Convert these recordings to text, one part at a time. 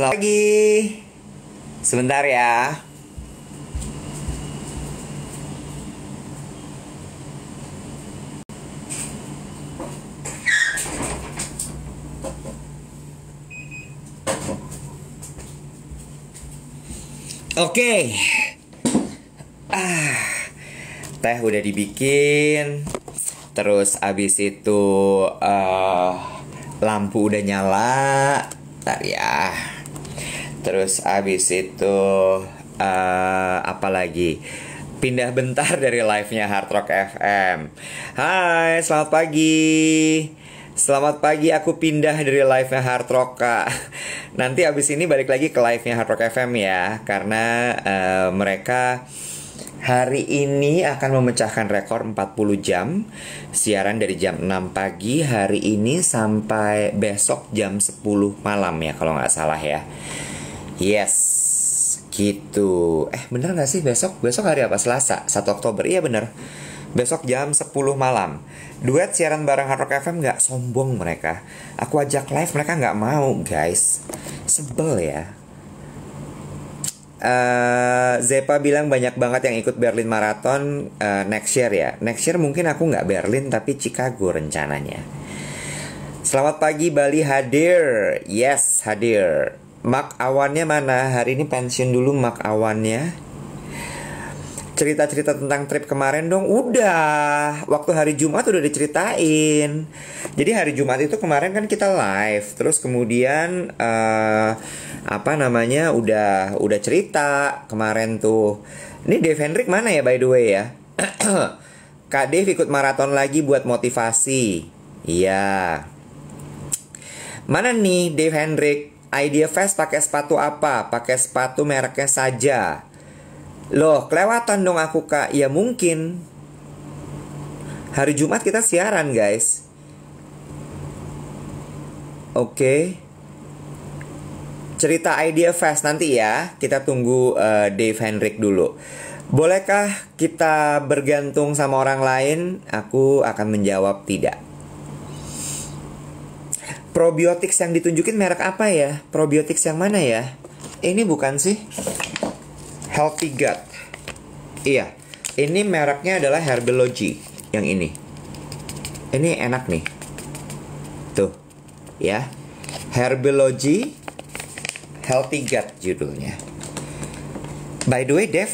Selamat pagi. Sebentar ya. Oke. Teh udah dibikin. Terus abis itu lampu udah nyala. Bentar ya. Terus abis itu apa lagi? Pindah bentar dari live-nya Hard Rock FM. Hai, selamat pagi. Selamat pagi, aku pindah dari live-nya Hard Rock, Kak. Nanti abis ini balik lagi ke live-nya Hard Rock FM ya. Karena mereka hari ini akan memecahkan rekor 40 jam siaran dari jam 6 pagi hari ini sampai besok jam 10 malam ya kalau nggak salah ya. Yes, gitu. Bener nggak sih besok? Besok hari apa? Selasa, 1 Oktober. Iya bener. Besok jam 10 malam. Duet siaran bareng Hard Rock FM nggak sombong mereka. Aku ajak live mereka nggak mau guys. Sebel ya. Zepa bilang banyak banget yang ikut Berlin Marathon next year ya. Next year mungkin aku nggak Berlin tapi Chicago rencananya. Selamat pagi Bali hadir. Yes hadir. Mak Awannya mana? Hari ini pensiun dulu Mak Awannya. Cerita-cerita tentang trip kemarin dong. Udah. Waktu hari Jumat udah diceritain. Jadi hari Jumat itu kemarin kan kita live. Terus kemudian udah cerita kemarin tuh. Ini Dave Hendrik mana ya by the way ya? Kak Dave ikut maraton lagi buat motivasi. Iya. Mana nih Dave Hendrik? Idea Fest pakai sepatu apa? Pakai sepatu mereknya saja. Loh, kelewatan dong aku Kak. Ya mungkin. Hari Jumat kita siaran guys. Oke. Cerita Idea Fest nanti ya. Kita tunggu Dave Hendrik dulu. Bolehkah kita bergantung sama orang lain? Aku akan menjawab tidak. Probiotics yang ditunjukin merek apa ya? Probiotics yang mana ya? Ini bukan sih? Healthy Gut. Iya. Ini mereknya adalah Herbology. Yang ini. Ini enak nih. Tuh. Ya. Herbology Healthy Gut judulnya. By the way, Dave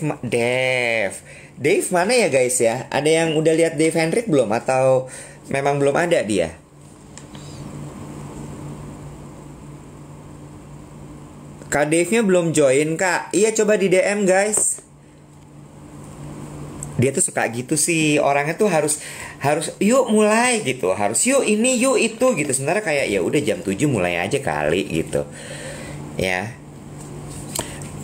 mana ya guys ya? Ada yang udah lihat Dave Hendrik belum? Atau memang belum ada dia? Kak Dave-nya belum join Kak. Iya coba di DM guys. Dia tuh suka gitu sih. Orangnya tuh harus yuk mulai gitu. Harus yuk ini yuk itu gitu. Sebenarnya kayak ya udah jam 7 mulai aja kali gitu. Ya.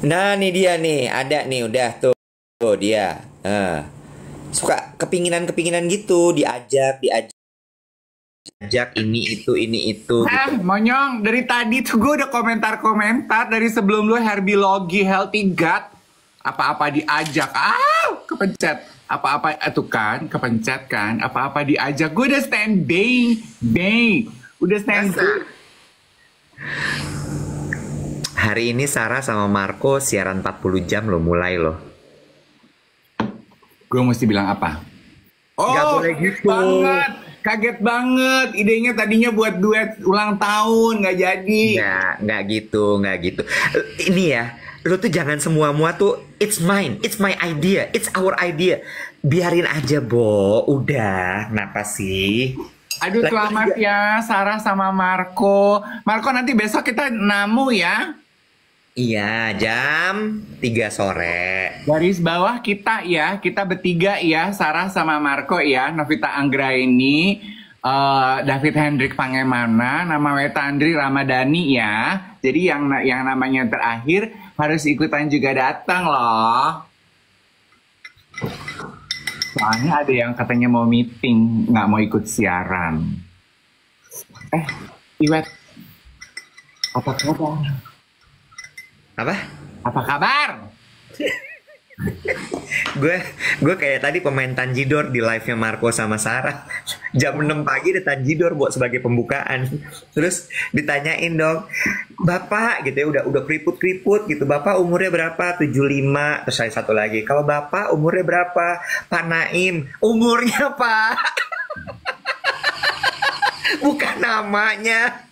Nah nih dia nih. Ada nih udah tuh dia. Suka kepinginan gitu. Diajak ini itu gitu. Monyong, dari tadi tuh gue udah komentar dari sebelum lu Herbology Healthy Gut. Apa-apa diajak. Kepencet. Apa-apa tuh kan, kepencet kan. Apa-apa diajak. Gue udah standing. Udah standing. Hari ini Sarah sama Marco siaran 40 jam loh mulai loh. Gue mesti bilang apa? Gak boleh gitu. Kaget banget, idenya tadinya buat duet ulang tahun, nggak jadi. Nggak gitu. Ini ya, lo tuh jangan semua tuh, it's mine, it's my idea, it's our idea. Biarin aja, Bo, udah, kenapa sih? Aduh, selamat ya, Sarah sama Marco. Marco nanti besok kita namu ya. Iya, jam 3 sore. Garis bawah kita ya, kita bertiga ya, Sarah sama Marco ya, Novita Anggraini, David Hendrik Pangemana, nama Weta Andri Ramadhani ya. Jadi yang namanya terakhir harus ikutan juga datang loh. Soalnya ada yang katanya mau meeting, nggak mau ikut siaran. Iwet, apa kabar? Apa? Apa kabar? Gue gue kayak tadi pemain Tanjidor di live-nya Marco sama Sarah. Jam 6 pagi ada Tanjidor buat sebagai pembukaan. Terus ditanyain dong, "Bapak," gitu ya, udah keriput-keriput gitu. "Bapak umurnya berapa?" 75. Terus saya satu lagi, "Kalau Bapak umurnya berapa?" "Pak Naim." "Umurnya, Pak." Bukan namanya.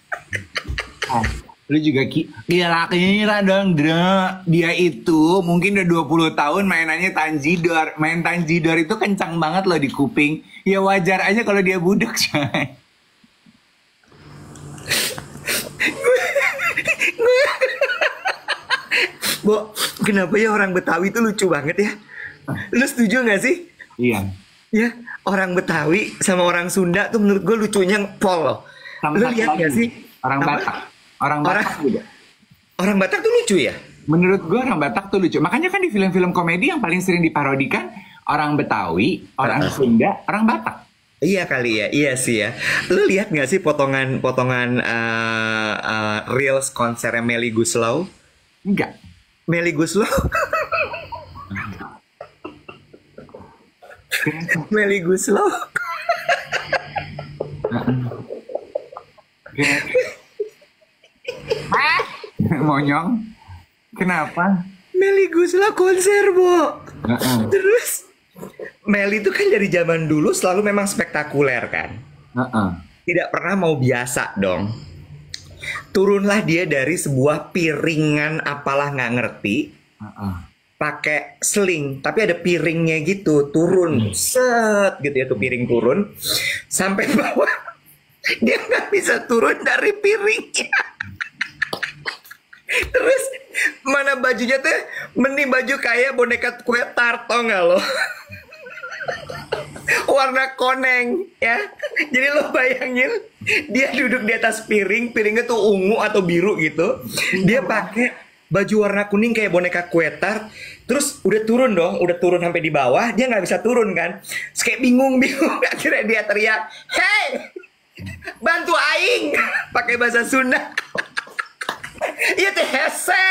Ah, lu juga kira dong, Dra. Dia itu mungkin udah 20 tahun mainannya Tanjidor. Main Tanjidor itu kencang banget loh di kuping. Ya wajar aja kalau dia budek, coy. Bo, kenapa ya orang Betawi itu lucu banget ya? Lu setuju gak sih? Iya. Ya, orang Betawi sama orang Sunda tuh menurut gue lucunya pol loh. Sama Lu satu lihat lagi, gak sih? Orang Apa? Batak. Orang Batak juga. Orang Batak tuh lucu ya? Menurut gue orang Batak tuh lucu. Makanya kan di film-film komedi yang paling sering diparodikan orang Betawi, orang Sunda, orang Batak. Iya kali ya, iya sih ya. Lu lihat gak sih potongan-potongan reels konsernya Melly Goeslaw? Enggak. Melly Goeslaw, Melly Goeslaw. Monyong. Kenapa? Melly Goeslaw konser, Bo. Terus Melly itu kan dari zaman dulu selalu memang spektakuler kan. Tidak pernah mau biasa dong. Turunlah dia dari sebuah piringan apalah nggak ngerti. Pakai sling, tapi ada piringnya gitu, turun, set gitu ya tuh piring turun sampai bawah. Dia nggak bisa turun dari piringnya. Terus mana bajunya teh, mending baju kayak boneka kue tart, tau nggak lo? Warna koneng ya. Jadi lo bayangin dia duduk di atas piring, piringnya tuh ungu atau biru gitu. Dia pakai baju warna kuning kayak boneka kue tart. Terus udah turun dong, udah turun sampai di bawah, dia nggak bisa turun kan. Terus kayak bingung. Akhirnya dia teriak, "Hei, bantu aing!" Pakai bahasa Sunda. Iya teh hese.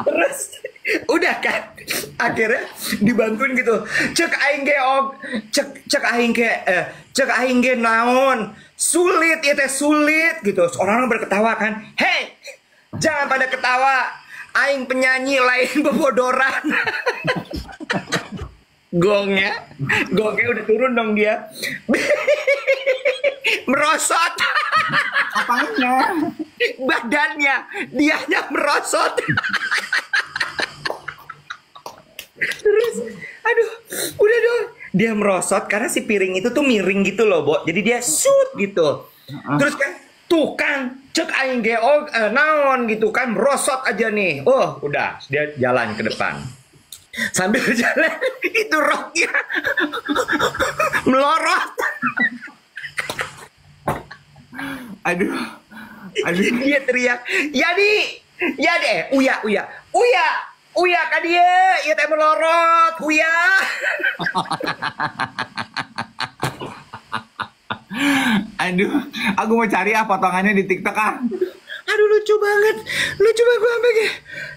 Terus udah kan, akhirnya dibantuin gitu. Cek aing ge cek aing ge naon? Sulit ya teh, sulit gitu. Orang-orang berketawa kan. "Hei, jangan pada ketawa. Aing penyanyi lain bebodoran." Gongnya udah turun dong dia. Merosot. Apanya? Badannya, dianya merosot. Terus, aduh, udah dong. Dia merosot karena si piring itu tuh miring gitu loh, Bo. Jadi dia shoot gitu. Terus kan, tuh kan, cek aing ge naon gitu kan, merosot aja nih. Oh, udah, dia jalan ke depan. Sambil jalan, itu roknya melorot. Aduh. Dia teriak, ya deh, uya ka dia, ieu teh melorot, uya." Aduh, aku mau cari potongannya di TikTok ah. Aduh lucu banget gue sampai kayak,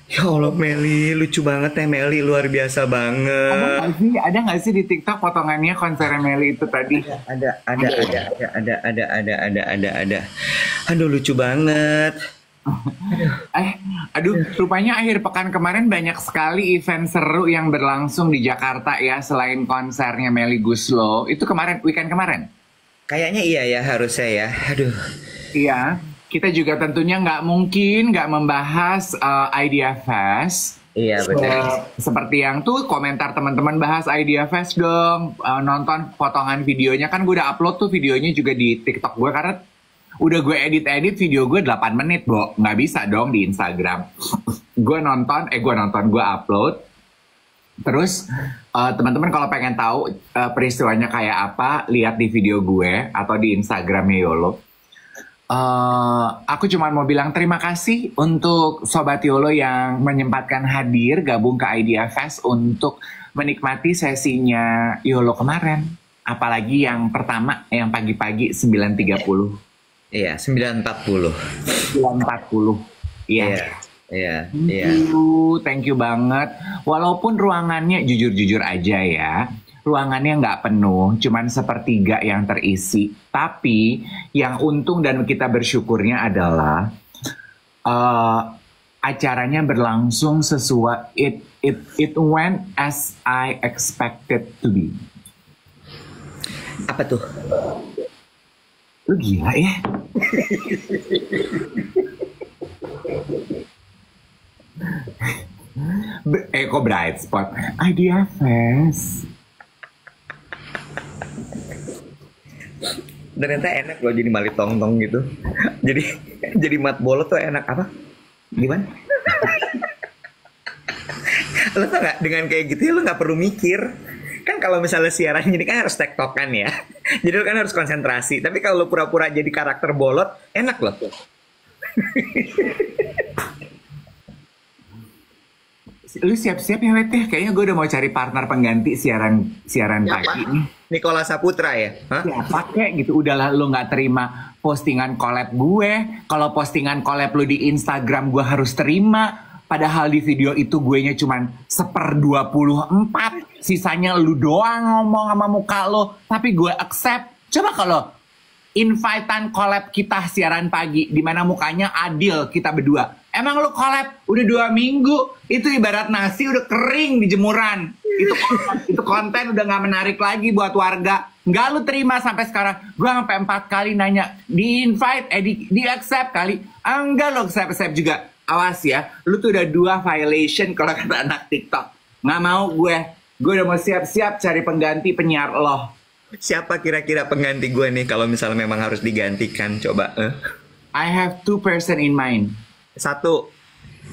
ya Allah Melly, lucu banget ya Melly, luar biasa banget. Ada nggak sih di TikTok potongannya konser Melly itu tadi? Ada. Aduh lucu banget. Aduh, rupanya akhir pekan kemarin banyak sekali event seru yang berlangsung di Jakarta ya, selain konsernya Melly Goeslaw. Itu kemarin, weekend kemarin? Kayaknya iya ya, harusnya ya. Aduh. Iya, kita juga tentunya nggak mungkin nggak membahas Idea Fest. Iya benar. Seperti yang tuh komentar teman-teman bahas Idea Fest dong. Nonton potongan videonya, kan gue udah upload tuh videonya juga di TikTok gue, karena udah gue edit video gue 8 menit, Bo. Nggak bisa dong di Instagram. Gue upload. Terus teman-teman kalau pengen tahu peristiwanya kayak apa, lihat di video gue atau di Instagramnya Yolo. Aku cuma mau bilang terima kasih untuk Sobat Yolo yang menyempatkan hadir gabung ke Idea Fest untuk menikmati sesinya Yolo kemarin. Apalagi yang pertama, yang pagi-pagi 9.30. Iya, 9.40. 9.40. Iya. Iya, iya. Thank you banget. Walaupun ruangannya jujur-jujur aja ya, ruangannya nggak penuh, cuman sepertiga yang terisi. Tapi yang untung dan kita bersyukurnya adalah eh, acaranya berlangsung sesuai it went as I expected to be. Apa tuh? Lu gila ya? Kok bright spot? Idea Fest. Ternyata enak loh jadi Mali Tong-tong gitu. Jadi jadi mat bolot tuh enak apa? Gimana? Lo tau gak, dengan kayak gitu ya lo gak perlu mikir. Kan kalau misalnya siaran ini kan harus tektokan ya. Jadi lo kan harus konsentrasi. Tapi kalau lo pura-pura jadi karakter bolot, enak loh. Lu siap-siap ya Weteh. Kayaknya gue udah mau cari partner pengganti siaran pagi nih. Nikola Saputra ya? Hah? Siapa kek gitu. Udahlah lu gak terima postingan collab gue. Kalau postingan collab lu di Instagram gue harus terima. Padahal di video itu gue nya cuman 1/24. Sisanya lu doang ngomong sama muka lo. Tapi gue accept. Coba kalau invitean collab kita siaran pagi. Dimana mukanya adil kita berdua. Emang lu collab udah 2 minggu. Itu ibarat nasi udah kering di jemuran. Itu konten udah gak menarik lagi buat warga. Nggak lu terima sampai sekarang. Gue sampai 4 kali nanya. Di invite, di accept kali. Enggak lo accept juga. Awas ya, lu tuh udah 2 violation kalau kata anak TikTok. Nggak mau gue udah mau siap-siap cari pengganti penyiar lo. Siapa kira-kira pengganti gue nih kalau misalnya memang harus digantikan? Coba. I have 2 person in mind. 1.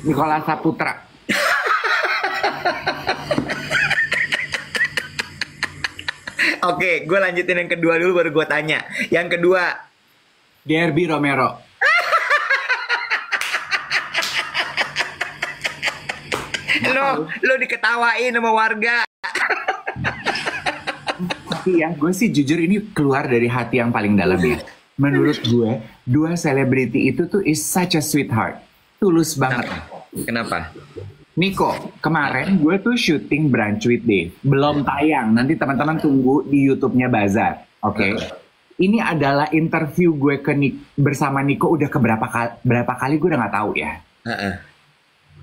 Nikola Saputra. Oke, gue lanjutin yang kedua dulu baru gue tanya. Yang kedua. Derby Romero. Lo diketawain sama warga. Tapi ya, gue sih jujur ini keluar dari hati yang paling dalam ya. Menurut gue, 2 selebriti itu tuh is such a sweetheart. Tulus banget. Kenapa? Niko, kemarin gue tuh syuting Brunch with Dave. Belum tayang, nanti teman-teman tunggu di YouTube-nya Bazar. Oke. Ini adalah interview gue bersama Niko udah berapa kali gue udah nggak tahu ya.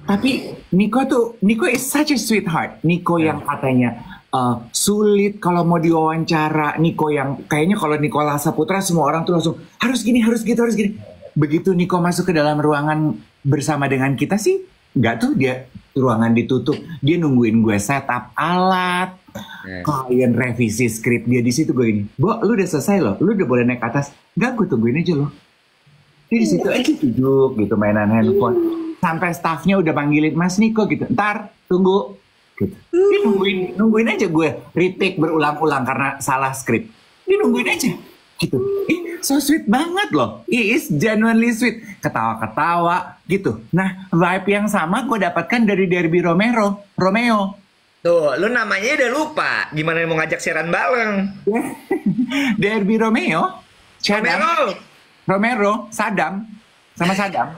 Tapi Niko is such a sweetheart. Niko yang katanya sulit kalau mau diwawancara. Niko yang kayaknya kalau Nikola Saputra semua orang tuh langsung harus gini, harus gitu, harus gini. Begitu Niko masuk ke dalam ruangan bersama dengan kita sih, nggak tuh dia ruangan ditutup. Dia nungguin gue setup alat, klien revisi skrip dia di situ gue gini. Bo, lu udah selesai loh, lu udah boleh naik ke atas. Nggak, gue tungguin aja loh. Dia di situ aja duduk gitu mainan handphone. Sampai staffnya udah panggilin Mas Niko gitu. Ntar, tunggu. Gitu. Dia nungguin aja gue retake berulang-ulang karena salah skrip. Dia nungguin aja. Gitu. So sweet banget loh. He is genuinely sweet. Ketawa-ketawa gitu. Nah, vibe yang sama gue dapatkan dari Derby Romeo. Tuh, lu namanya udah lupa. Gimana mau ngajak siaran bareng? Derby Romeo. Romero. Saddam. Sama Saddam.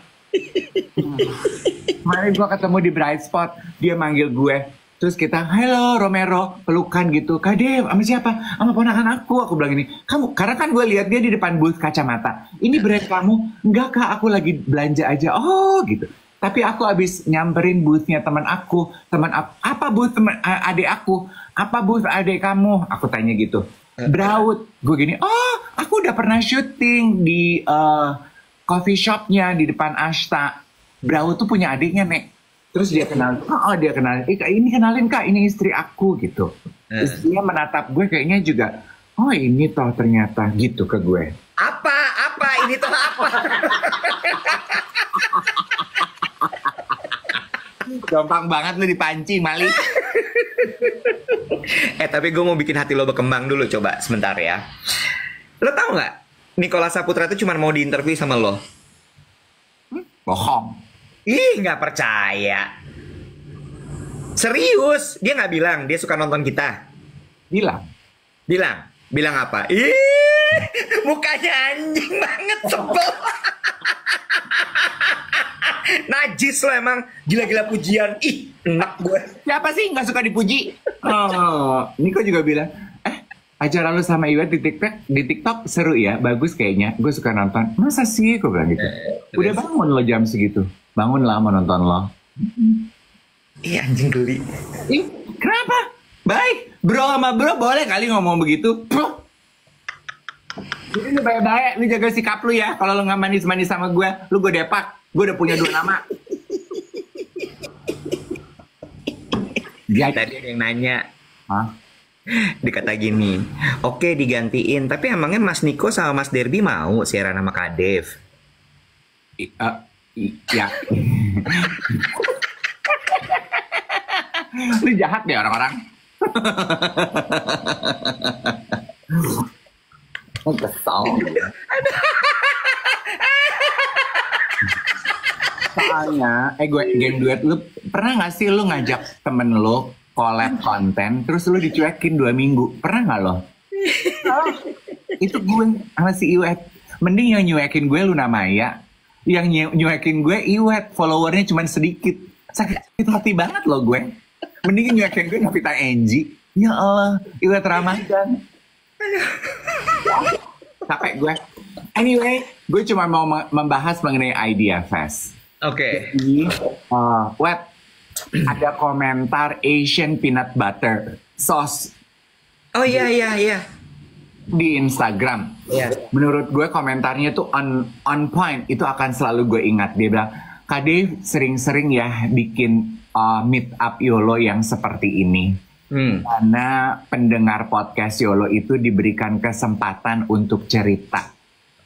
Kemarin gue ketemu di Bright Spot, dia manggil gue, terus kita, halo Romero, pelukan gitu. Kak Dev, sama siapa? Sama ponakan aku bilang ini. Kamu, karena kan gue lihat dia di depan booth kacamata. Ini brand kamu? Enggak kak, aku lagi belanja aja. Oh gitu. Tapi aku abis nyamperin boothnya teman aku. Apa booth adik aku? Apa booth adik kamu? Aku tanya gitu. Braut, gue gini, oh aku udah pernah syuting di coffee shopnya di depan Ashta. Braut tuh punya adiknya, Nek. Terus dia kenal, dia kenal. Ini kenalin kak, ini istri aku gitu. Terus dia menatap gue kayaknya juga, oh ini toh ternyata gitu ke gue. Apa? Ini toh apa? Gampang banget lu dipancing, Mali. Tapi gue mau bikin hati lo berkembang dulu, coba sebentar ya. Lo tau nggak? Nikola Saputra itu cuma mau diinterview sama lo. Bohong. Ih, nggak percaya. Serius, dia nggak bilang dia suka nonton kita. Bilang apa? Ih, mukanya anjing banget, sebel. Najis. Najis lo emang. Gila-gila pujian. Ih, enak gue. Siapa sih nggak suka dipuji? Oh, Niko juga bilang, acara lu sama Iwet di TikTok seru ya, bagus kayaknya. Gue suka nonton. Masa sih? Gue bilang gitu. Udah bangun lo jam segitu. Bangun lah mau nonton lo. Iya anjing geli. Ih, kenapa? Baik, bro sama bro boleh kali ngomong begitu. Bro. Jadi lu baik-baik, lu jaga sikap lu ya. Kalau lu nggak manis-manis sama gue, lu gue depak. Gue udah punya 2 nama. Tadi ada yang nanya. Hah? Dikata gini, oke digantiin. Tapi emangnya Mas Niko sama Mas Derby mau siaran sama Kak Dev? Ya. Lu jahat deh orang-orang. Kesal. Soalnya, gue game duet lu pernah gak sih lu ngajak temen lu collab konten, terus lu dicuekin 2 minggu? Pernah gak lo? Itu gue sama si Iwet. Mending yang nyuekin gue Luna Maya, yang nyuekin gue Iwet, followernya cuma sedikit. Sakit hati banget lo gue. Mending nyuekin gue Novita Enji. Ya Allah, Iwet Ramadan. Capek gue. Anyway, gue cuma mau membahas mengenai Idea Fest. Oke. Jadi, Wet, ada komentar Asian peanut butter sauce. Oh iya. Di Instagram. Iya. Menurut gue komentarnya tuh on point. Itu akan selalu gue ingat. Dia bilang, Kak Dev sering-sering ya bikin meet up YOLO yang seperti ini. Karena pendengar podcast YOLO itu diberikan kesempatan untuk cerita.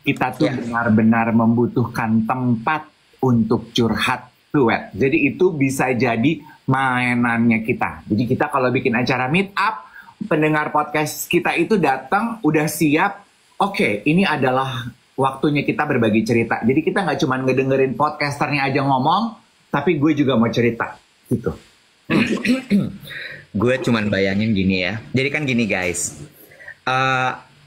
Kita tuh benar-benar membutuhkan tempat untuk curhat duet. Jadi itu bisa jadi mainannya kita. Jadi kita kalau bikin acara meet up, pendengar podcast kita itu datang udah siap. Oke, ini adalah waktunya kita berbagi cerita. Jadi kita nggak cuma ngedengerin podcasternya aja ngomong, tapi gue juga mau cerita gitu. Gue cuman bayangin gini ya. Jadi kan gini guys.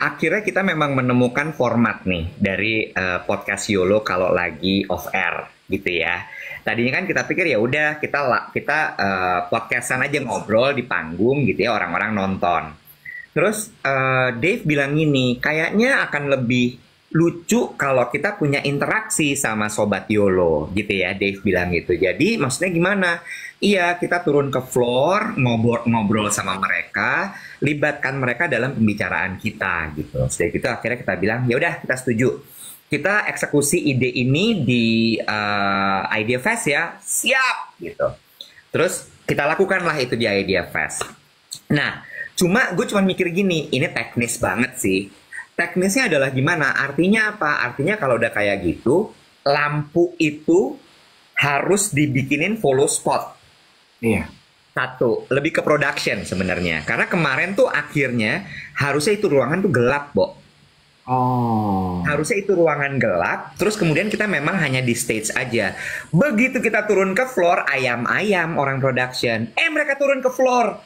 Akhirnya kita memang menemukan format nih dari podcast YOLO kalau lagi off air gitu ya. Tadinya kan kita pikir ya udah kita podcastan aja ngobrol di panggung gitu ya, orang-orang nonton. Terus Dave bilang gini, kayaknya akan lebih lucu kalau kita punya interaksi sama Sobat YOLO gitu ya, Dave bilang gitu. Jadi maksudnya gimana? Iya, kita turun ke floor, ngobrol sama mereka, libatkan mereka dalam pembicaraan kita gitu. Setelah itu akhirnya kita bilang, ya udah kita setuju. Kita eksekusi ide ini di Idea Fest ya, siap gitu. Terus kita lakukanlah itu di Idea Fest. Nah, gue cuma mikir gini, ini teknis banget sih. Teknisnya adalah gimana? Artinya apa? Artinya kalau udah kayak gitu, lampu itu harus dibikinin follow spot. Iya. Satu, lebih ke production sebenarnya. Karena kemarin tuh akhirnya harusnya itu ruangan tuh gelap, Bo. Oh. Harusnya itu ruangan gelap, terus kemudian kita memang hanya di stage aja. Begitu kita turun ke floor, ayam-ayam orang production. Mereka turun ke floor.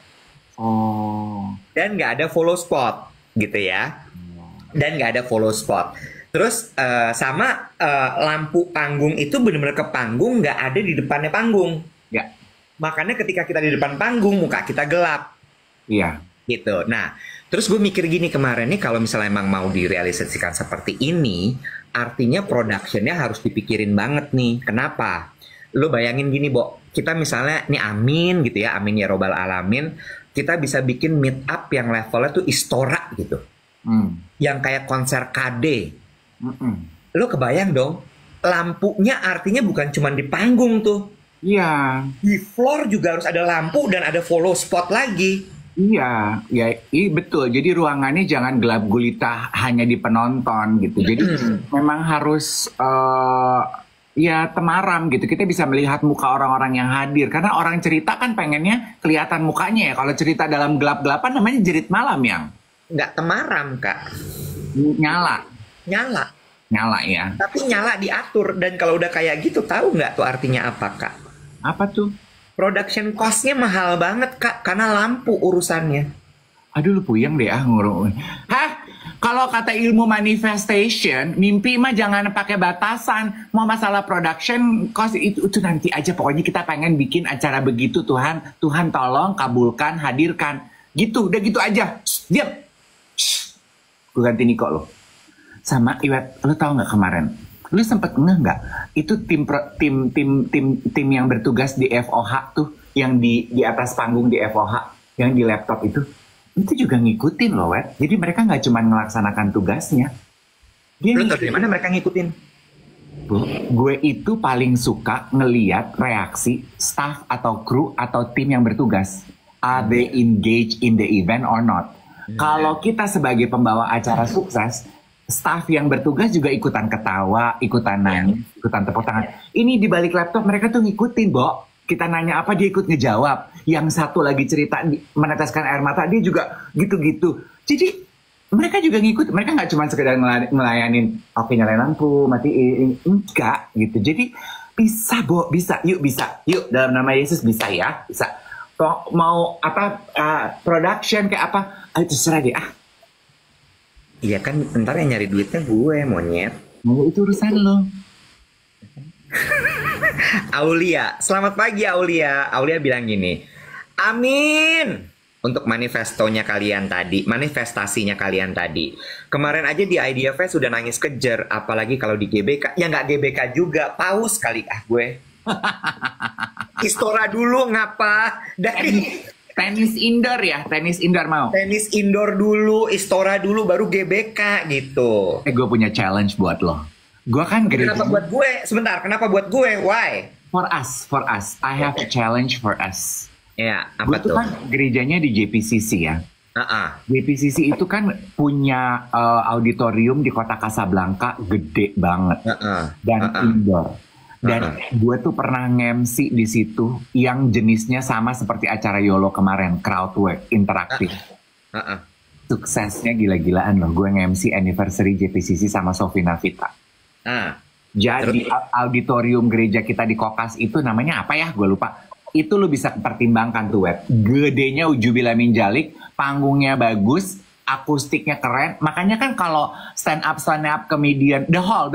Oh. Dan nggak ada follow spot, gitu ya. Dan nggak ada follow spot. Terus sama lampu panggung itu benar-benar ke panggung, nggak ada di depannya panggung. Ya. Makanya ketika kita di depan panggung, muka kita gelap. Iya. Gitu. Nah, terus gue mikir gini kemarin nih, kalau misalnya emang mau direalisasikan seperti ini, artinya productionnya harus dipikirin banget nih. Kenapa? Lo bayangin gini, Bo. Kita misalnya, nih amin gitu ya, amin ya robbal alamin. Kita bisa bikin meet up yang levelnya tuh istora gitu. Yang kayak konser KD. Lo kebayang dong, lampunya artinya bukan cuma di panggung tuh. Iya. Di floor juga harus ada lampu dan ada follow spot lagi. Iya, ya, betul. Jadi ruangannya jangan gelap gulita hanya di penonton gitu. Jadi memang harus ya temaram gitu. Kita bisa melihat muka orang-orang yang hadir. Karena orang cerita kan pengennya kelihatan mukanya ya. Kalau cerita dalam gelap-gelapan namanya jerit malam yang. Nggak temaram, Kak. Nyala ya. Tapi nyala diatur. Dan kalau udah kayak gitu, tahu nggak tuh artinya apa, Kak? Apa tuh? Production cost-nya mahal banget, Kak. Karena lampu urusannya. Aduh, lu puyeng deh ngurung. Hah? Kalau kata ilmu manifestation, mimpi mah jangan pakai batasan. Mau masalah production cost itu nanti aja. Pokoknya kita pengen bikin acara begitu, Tuhan. Tuhan tolong kabulkan, hadirkan. Gitu, udah gitu aja. Shh, diam. Gue ganti Niko lo. Sama Iwet, lo tau nggak kemarin? Lo sempet ngeh nggak? Itu tim yang bertugas di FOH tuh, yang di atas panggung di FOH, yang di laptop itu juga ngikutin loh, Wet. Jadi mereka nggak cuma melaksanakan tugasnya. Lu tahu dari mana mereka ngikutin? Bu, gue itu paling suka ngeliat reaksi staff atau kru atau tim yang bertugas. Are they engaged in the event or not? Kalau kita sebagai pembawa acara sukses, staff yang bertugas juga ikutan ketawa, ikutan nangis, ikutan tepuk tangan. Ini di balik laptop mereka tuh ngikutin, Bo. Kita nanya apa, dia ikut ngejawab. Yang satu lagi cerita, meneteskan air mata, dia juga gitu-gitu. Jadi mereka juga ngikut. Mereka nggak cuma sekedar ngelayanin, oke nyalain lampu, matiin. Enggak gitu. Jadi bisa, Bo, bisa. Yuk, bisa. Yuk, dalam nama Yesus bisa ya. Bisa. Mau apa, production kayak apa, ayo terserah deh. Iya kan, ntar yang nyari duitnya gue, monyet. Mau itu urusan lo. Aulia, selamat pagi Aulia. Aulia bilang gini, amin untuk manifestasinya kalian tadi. Kemarin aja di Idea Fest sudah nangis kejer, apalagi kalau di GBK. Ya nggak GBK juga, paus kali gue. Istora dulu ngapa? Dari tenis indoor ya, tenis indoor mau. Tenis indoor dulu, Istora dulu, baru GBK gitu. Gue punya challenge buat lo. Gue kan gereja. Kenapa buat gue? Sebentar, kenapa buat gue? Why? For us. I have a challenge for us. Ya, apa tuh? Gue kan gerejanya di JPCC ya. JPCC itu kan punya auditorium di kota Casablanca gede banget dan indoor. Dan gue tuh pernah nge-MC di situ yang jenisnya sama seperti acara YOLO kemarin, crowdwork, interaktif. Suksesnya gila-gilaan loh. Gue nge-MC anniversary JPCC sama Sofina Vita. Jadi auditorium gereja kita di Kokas itu namanya apa ya? Gue lupa. Itu lo bisa pertimbangkan tuh, Web. Gedenya Ujubila Minjalik, panggungnya bagus, akustiknya keren. Makanya kan kalau stand up comedian, the hall,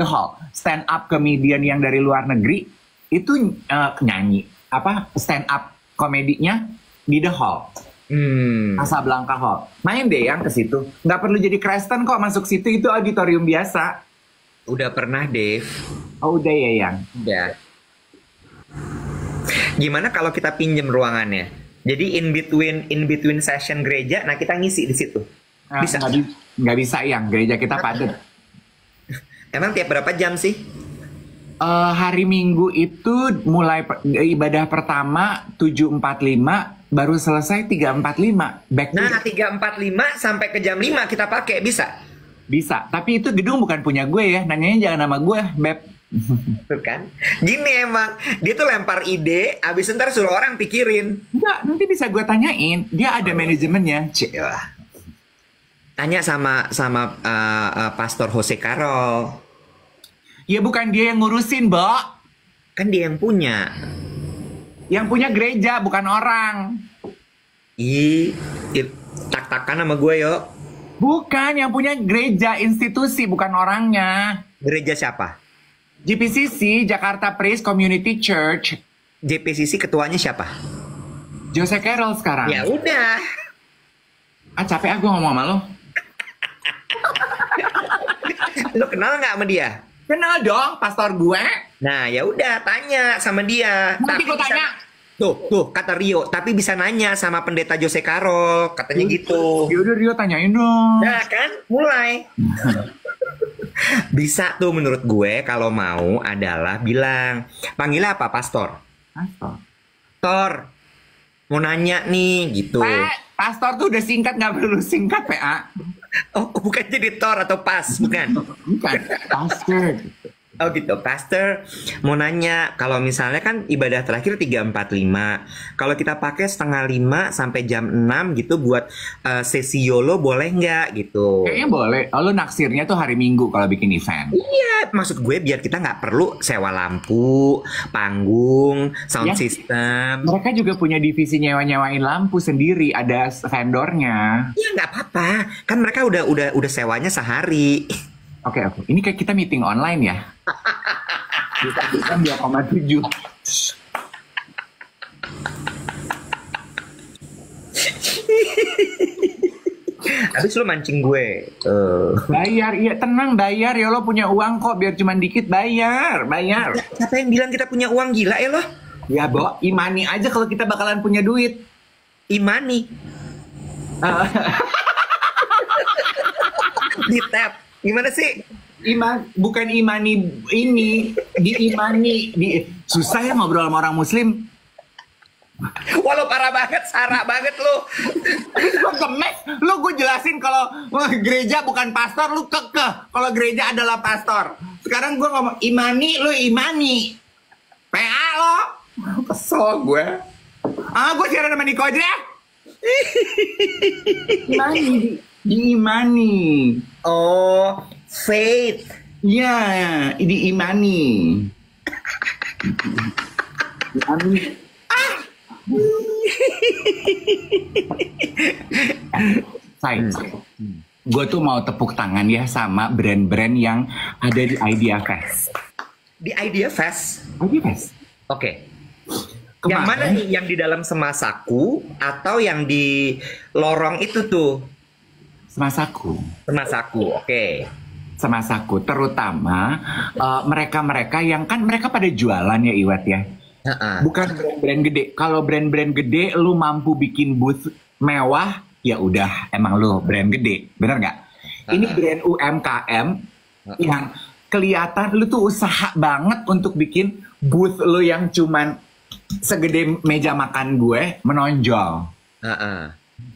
stand up comedian yang dari luar negeri itu nyanyi stand up komedinya di the hall. Casablanca Hall. Main deh yang ke situ. Nggak perlu jadi Kristen kok masuk situ, itu auditorium biasa. Udah pernah, Dave. Oh, udah ya, Yang? Udah. Gimana kalau kita pinjem ruangannya? Jadi in between session gereja, nah kita ngisi di situ. Bisa? Nggak bisa, Yang. Gereja kita padat. Emang tiap berapa jam sih? Hari Minggu itu mulai ibadah pertama 7.45, baru selesai 3.45. Nah, 3.45 sampai ke jam 5 kita pakai, bisa? Bisa, tapi itu gedung bukan punya gue ya. Nanyanya jangan nama gue, Beb. Tuh kan? Gini emang, dia tuh lempar ide, abis ntar suruh orang pikirin. Enggak, nanti bisa gue tanyain. Dia ada manajemennya. Tanya sama Pastor Jose Carol. Ya bukan dia yang ngurusin, Bo. Kan dia yang punya. Yang punya gereja, bukan orang. Tak-takan sama gue yuk. Bukan, yang punya gereja, institusi, bukan orangnya. Gereja siapa? JPCC, Jakarta Praise Community Church. JPCC ketuanya siapa? Jose Carol sekarang. Ya udah. Capek gue ngomong sama lo. Lo kenal nggak sama dia? Kenal dong, pastor gue. Nah, ya udah tanya sama dia. Nanti gue tanya. Tuh, kata Rio, tapi bisa nanya sama pendeta Jose Carol, katanya gitu. Yaudah Rio tanyain dong. Nah kan, mulai. Bisa tuh menurut gue kalau mau adalah bilang, panggilnya apa, Pastor? Pastor, mau nanya nih, gitu. Pastor tuh udah singkat, nggak perlu singkat, PA. Oh, bukan jadi Tor atau Pas, bukan? Bukan, Pastor. Oh gitu, Pastor mau nanya, kalau misalnya kan ibadah terakhir 3:45, kalau kita pakai 4:30 sampai jam 6 gitu buat sesi YOLO boleh nggak gitu? Kayaknya boleh. Oh, lu naksirnya tuh hari Minggu kalau bikin event. Iya, maksud gue biar kita nggak perlu sewa lampu, panggung, sound Ya. system. Mereka juga punya divisi nyewa-nyewain lampu sendiri, ada vendornya. Iya nggak apa-apa, kan mereka udah sewanya sehari. Oke. Ini kayak kita meeting online ya. Kita 2,7. Habis lu mancing gue. Bayar, iya tenang bayar ya, lo punya uang kok, biar cuman dikit bayar. Siapa yang bilang kita punya uang, gila ya lo? Ya Bo, imani aja kalau kita bakalan punya duit. Imani. Di tap. Gimana sih? Bukan imani ini, diimani. Susah ya ngobrol sama orang muslim. Walau parah banget, Sarah banget lu. Lu kemes, lu gue jelasin kalau gereja bukan pastor, lu kekeh kalau gereja adalah pastor. Sekarang gue ngomong imani, lu imani. PA lo. Kesel gue. Gue siaran sama Niko aja ya. Imani, diimani. Oh, faith. Ya, diimani. Diimani. Gue tuh mau tepuk tangan ya sama brand-brand yang ada di Idea Fest. Di Idea Fest? Idea Fest? Oke. Yang mana nih? Yang di dalam Semasaku atau yang di lorong itu tuh? Semasaku, oke. Semasaku, terutama mereka-mereka yang kan mereka pada jualan ya Iwat ya. Bukan brand-brand gede. Kalau brand-brand gede lu mampu bikin booth mewah, ya udah emang lu brand gede, bener nggak? Ini brand UMKM yang kelihatan lu tuh usaha banget untuk bikin booth lu yang cuman segede meja makan gue menonjol.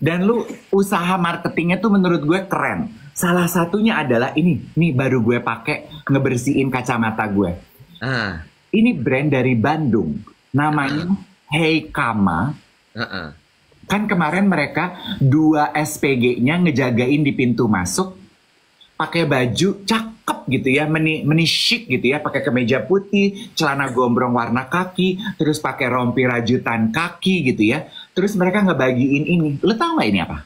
Dan lu usaha marketingnya tuh menurut gue keren. Salah satunya adalah ini, nih baru gue pakai ngebersihin kacamata gue. Ini brand dari Bandung, namanya Hey Kama. Kan kemarin mereka 2 SPG-nya ngejagain di pintu masuk, pakai baju cakep gitu ya, meni chic gitu ya, pakai kemeja putih, celana gombrong warna kaki, terus pakai rompi rajutan kaki gitu ya. Terus mereka ngebagiin ini. Lo tau gak ini apa?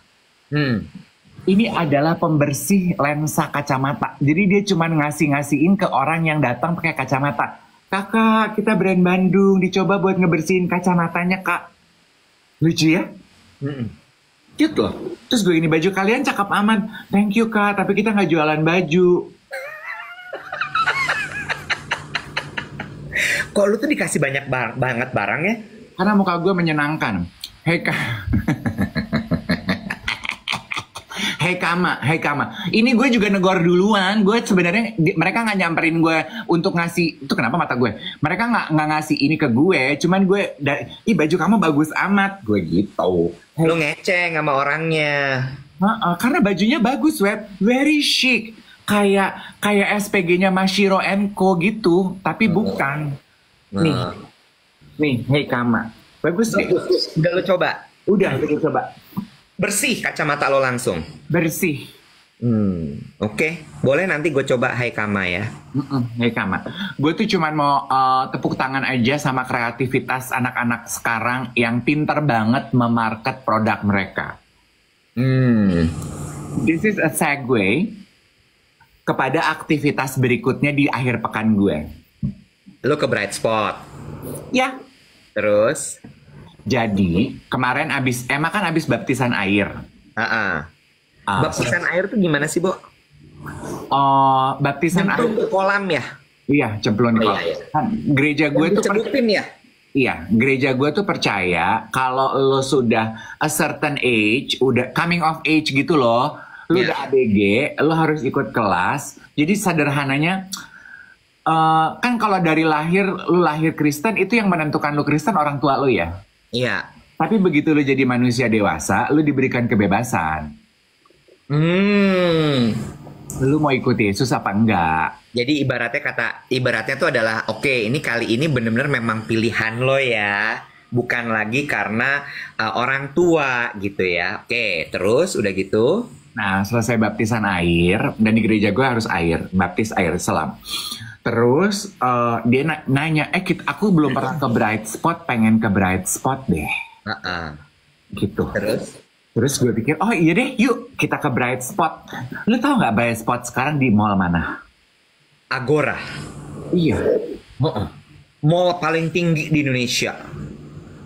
Ini adalah pembersih lensa kacamata. Jadi dia cuma ngasihin ke orang yang datang pakai kacamata. Kakak, kita brand Bandung, dicoba buat ngebersihin kacamatanya, Kak. Lucu ya? Cute loh. Terus gue ini baju kalian cakep aman. Thank you, Kak, tapi kita nggak jualan baju. Kok lu tuh dikasih banyak banget barang ya? Karena muka gue menyenangkan. Hei, Kak. Hei Kama, ini gue juga negor duluan. Gue sebenarnya mereka nggak nyamperin gue untuk ngasih. Itu kenapa mata gue? Mereka nggak ngasih ini ke gue. Cuman gue, baju kamu bagus amat. Gue gitu. Lu ngeceng sama orangnya. Karena bajunya bagus, Web. Very chic. Kayak SPG-nya Mashiro Co gitu, tapi bukan. Nih, Hei Kama. Bagus deh. Udah lu coba? Udah coba. Bersih kacamata lo langsung? Bersih. Oke. Boleh nanti gue coba Hai Kama ya. Hai Kama. Gue tuh cuman mau tepuk tangan aja sama kreativitas anak-anak sekarang yang pinter banget memarket produk mereka. This is a segue kepada aktivitas berikutnya di akhir pekan gue. Lo ke Bright Spot? Ya. Terus? Jadi kemarin Emma kan abis baptisan air. Baptisan air tuh gimana sih, Bo? Baptisan air ke kolam ya? Iya, cemplung di kolam. Kan, gereja gue tuh ya? Iya, gereja gue tuh percaya kalau lo sudah a certain age, udah coming of age gitu loh, lo udah ABG, lo harus ikut kelas. Jadi sederhananya, kan kalau dari lo lahir Kristen, itu yang menentukan lo Kristen orang tua lo ya? Iya. Tapi begitu lo jadi manusia dewasa, lo diberikan kebebasan. Lu mau ikut Yesus apa enggak? Jadi ibaratnya tuh adalah oke, ini kali ini bener-bener memang pilihan lo ya, bukan lagi karena orang tua gitu ya. Oke, terus udah gitu. Nah, selesai baptisan air, dan di gereja gue harus air, baptis air selam. Terus dia nanya, aku belum pernah ke Bright Spot, pengen ke Bright Spot deh. Gitu. Terus gue pikir, oh iya deh, yuk kita ke Bright Spot. Lu tau nggak Bright Spot sekarang di mall mana? Agora. Iya. Mall paling tinggi di Indonesia.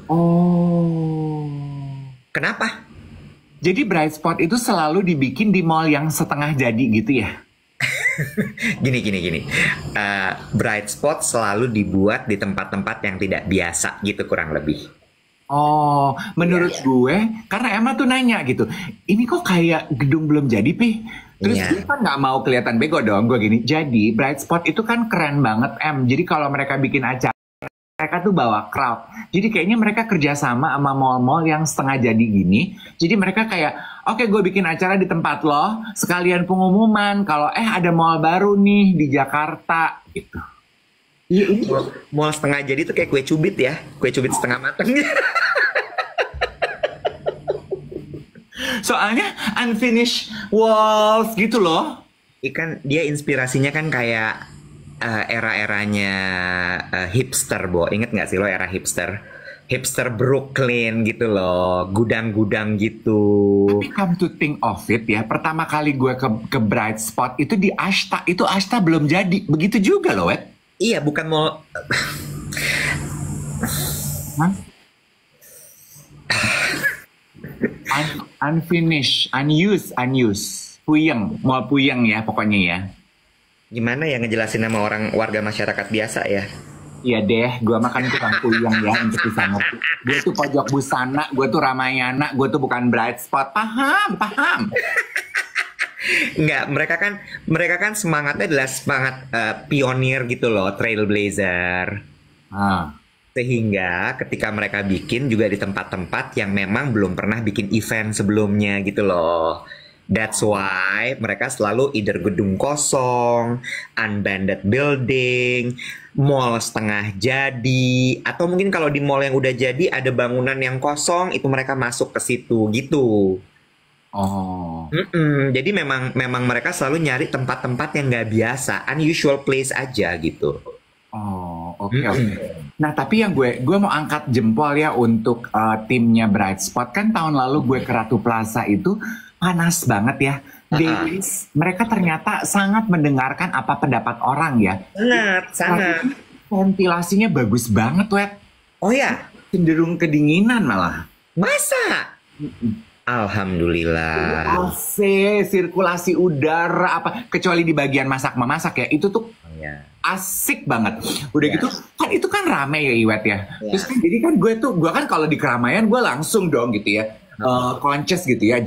Oh. Kenapa? Jadi Bright Spot itu selalu dibikin di mall yang setengah jadi gitu ya? Gini. Bright Spot selalu dibuat di tempat-tempat yang tidak biasa gitu kurang lebih. Oh, menurut gue, karena Emma tuh nanya gitu, ini kok kayak gedung belum jadi, Pi? Terus gue kan nggak mau kelihatan bego dong, gue gini. Jadi Bright Spot itu kan keren banget, Em. Jadi kalau mereka bikin acara, mereka tuh bawa crowd. Jadi kayaknya mereka kerjasama sama mall-mall yang setengah jadi gini. Jadi mereka kayak, oke, gue bikin acara di tempat lo, sekalian pengumuman kalau ada mall baru nih di Jakarta, gitu. Iya, ini mall setengah jadi tuh kayak kue cubit ya, kue cubit setengah matang. Soalnya unfinished walls gitu loh. Ikan dia inspirasinya kan kayak era-eranya hipster, Bo. Ingat nggak sih lo era hipster? Hipster Brooklyn gitu loh, gudang-gudang gitu. Tapi come to think of it ya, pertama kali gue ke Bright Spot itu di Ashta, itu Ashta belum jadi, begitu juga loh, Wet. Iya, bukan mall. Unfinished, unused, Puyeng, mall Puyeng ya pokoknya ya. Gimana ya ngejelasin sama orang warga masyarakat biasa ya? Iya deh, gue makan tukang Puyeng ya untuk bisa ngerti. Gue tuh pojok busana, gue tuh Ramayana, gue tuh bukan Bright Spot, paham? Enggak, mereka kan semangatnya adalah semangat pionir gitu loh, trailblazer. Sehingga ketika mereka bikin juga di tempat-tempat yang memang belum pernah bikin event sebelumnya gitu loh. That's why mereka selalu either gedung kosong, unbranded building, mall setengah jadi, atau mungkin kalau di mall yang udah jadi ada bangunan yang kosong, itu mereka masuk ke situ gitu. Jadi memang mereka selalu nyari tempat-tempat yang nggak biasa, unusual place aja gitu. Oke. Nah, tapi yang gue mau angkat jempol ya untuk timnya Bright Spot. Kan tahun lalu gue ke Ratu Plaza itu panas banget ya. Davis, mereka ternyata sangat mendengarkan apa pendapat orang ya. Sangat. Ventilasinya bagus banget, Wet. Oh ya? Cenderung kedinginan malah. Masa? Alhamdulillah. AC, sirkulasi udara apa, kecuali di bagian masak-memasak ya, itu tuh asik banget. Udah gitu, kan itu kan rame ya Iwet ya. Terus kan jadi kan gue kan kalau di keramaian gue langsung dong gitu ya. Conscious gitu ya,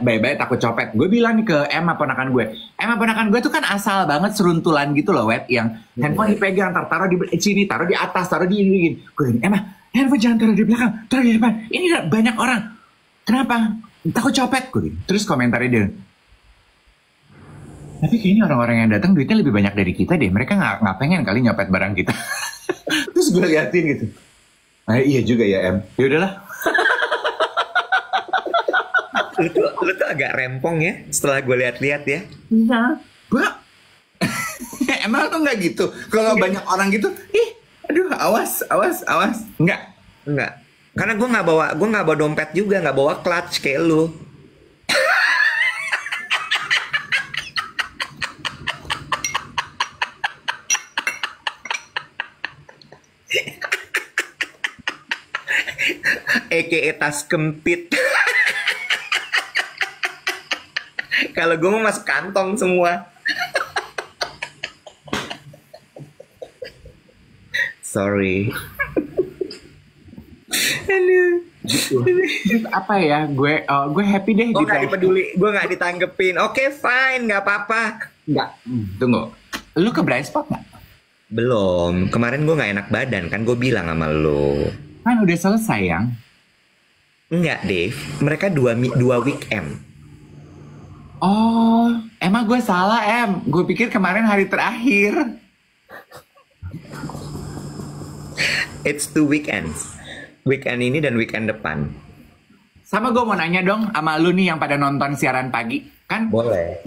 bye-bye takut copet. Gue bilang nih ke Emma ponakan gue tuh kan asal banget seruntulan gitu loh, Wet, yang handphone dipegang, taruh di sini, taruh di atas, taruh di ini. Gue bilang, Emma, handphone jangan taruh di belakang, taruh di depan. Ini banyak orang. Kenapa? Takut copet, gue bilang. Terus komentarnya dia, tapi kayaknya orang-orang yang datang duitnya lebih banyak dari kita deh. Mereka nggak pengen kali nyopet barang kita. Terus gue liatin gitu. Iya juga ya, Em. Ya udahlah. Lu tuh agak rempong ya setelah gue lihat-lihat ya. Iya. Bro. Emang tuh nggak gitu? Kalau banyak orang gitu, aduh, awas. Enggak. Karena gue nggak bawa dompet juga, nggak bawa clutch kayak lu. EKE tas kempit. Kalau gue mau masuk kantong semua. Sorry. Aduh. Terus apa ya? Gue happy deh. Gue nggak peduli, gue nggak ditanggepin. Oke, fine, nggak apa-apa. Nggak. Tunggu. Lu ke Bright Spot nggak? Belum. Kemarin gue nggak enak badan kan, gue bilang sama lu. Kan udah selesai yang. Enggak, Dave. Mereka dua weekend. Oh, emang gue salah, Gue pikir kemarin hari terakhir. It's 2 weekends. Weekend ini dan weekend depan. Sama gue mau nanya dong sama lu nih yang pada nonton siaran pagi. Kan Boleh.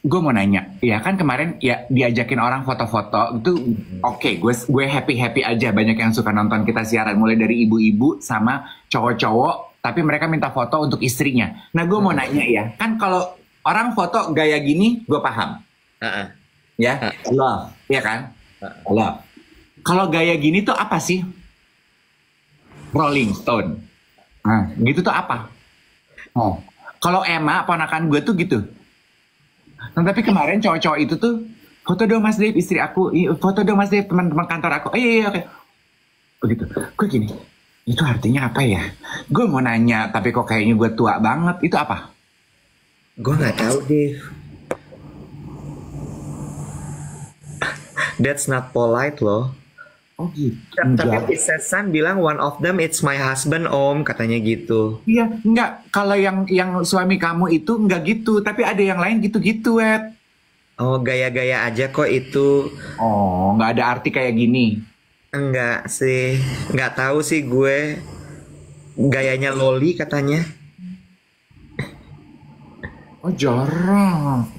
gue mau nanya, ya kan kemarin ya diajakin orang foto-foto itu oke, gue happy aja banyak yang suka nonton kita siaran mulai dari ibu-ibu sama cowok-cowok, tapi mereka minta foto untuk istrinya. Nah gue mau nanya ya, kan kalau orang foto gaya gini gue paham, Uh-uh. ya love, ya kan, love. Kalau gaya gini tuh apa sih? Rolling Stone. Nah, gitu tuh apa? Oh, kalau Emma ponakan gue tuh gitu. Nah, tapi kemarin cowok-cowok itu tuh foto dong Mas Dave istri aku, foto dong Mas Dave teman-teman kantor aku. Iya oke. Begitu. Gue gini, itu artinya apa ya? Gue mau nanya, tapi kok kayaknya gue tua banget. Itu apa? Gue nggak tahu deh. That's not polite loh. Oh gitu. Tapi Sesan bilang one of them it's my husband om, katanya gitu. Iya, enggak. Kalau yang suami kamu itu enggak gitu, tapi ada yang lain gitu-gitu, Wet. Oh gaya-gaya aja kok itu. Oh, enggak ada arti kayak gini. Enggak sih, nggak tahu sih gue. Gayanya Loli katanya. Oh, jorok.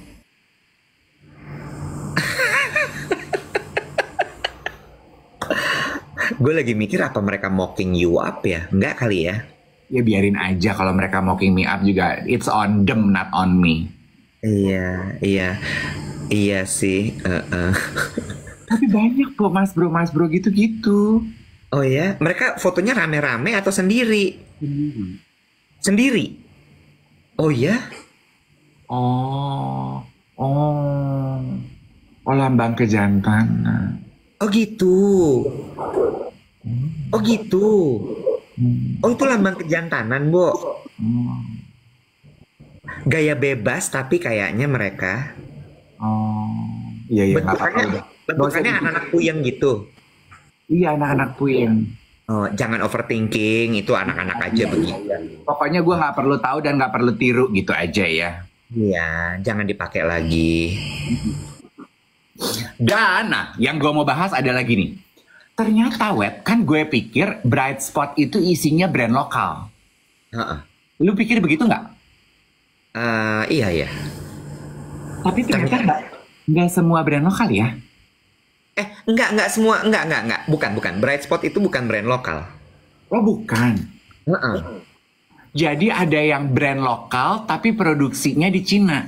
Gue lagi mikir apa mereka mocking you up ya? Enggak kali ya? Ya biarin aja kalau mereka mocking me up juga. It's on them, not on me. Iya sih. Tapi banyak kok mas bro gitu-gitu. Oh ya, mereka fotonya rame-rame atau sendiri? Sendiri. Oh ya? Oh, lambang kejantanan. Oh gitu. Oh gitu. Oh itu lambang kejantanan, Bo. Gaya bebas tapi kayaknya mereka. Oh, iya nggak apa-apa. Bentukannya anak-anak puyeng gitu. Iya anak-anak puyeng. Oh, jangan overthinking, itu anak-anak aja begitu. Pokoknya gue nggak perlu tahu dan nggak perlu tiru gitu aja ya. Iya, jangan dipakai lagi. Dan, nah, yang gue mau bahas ada lagi nih. Ternyata, Wet, kan gue pikir Bright Spot itu isinya brand lokal. Lu pikir begitu nggak? Iya. Tapi ternyata nggak semua brand lokal ya. Enggak semua, enggak. Bukan. Bright Spot itu bukan brand lokal. Oh, bukan. Jadi ada yang brand lokal tapi produksinya di Cina.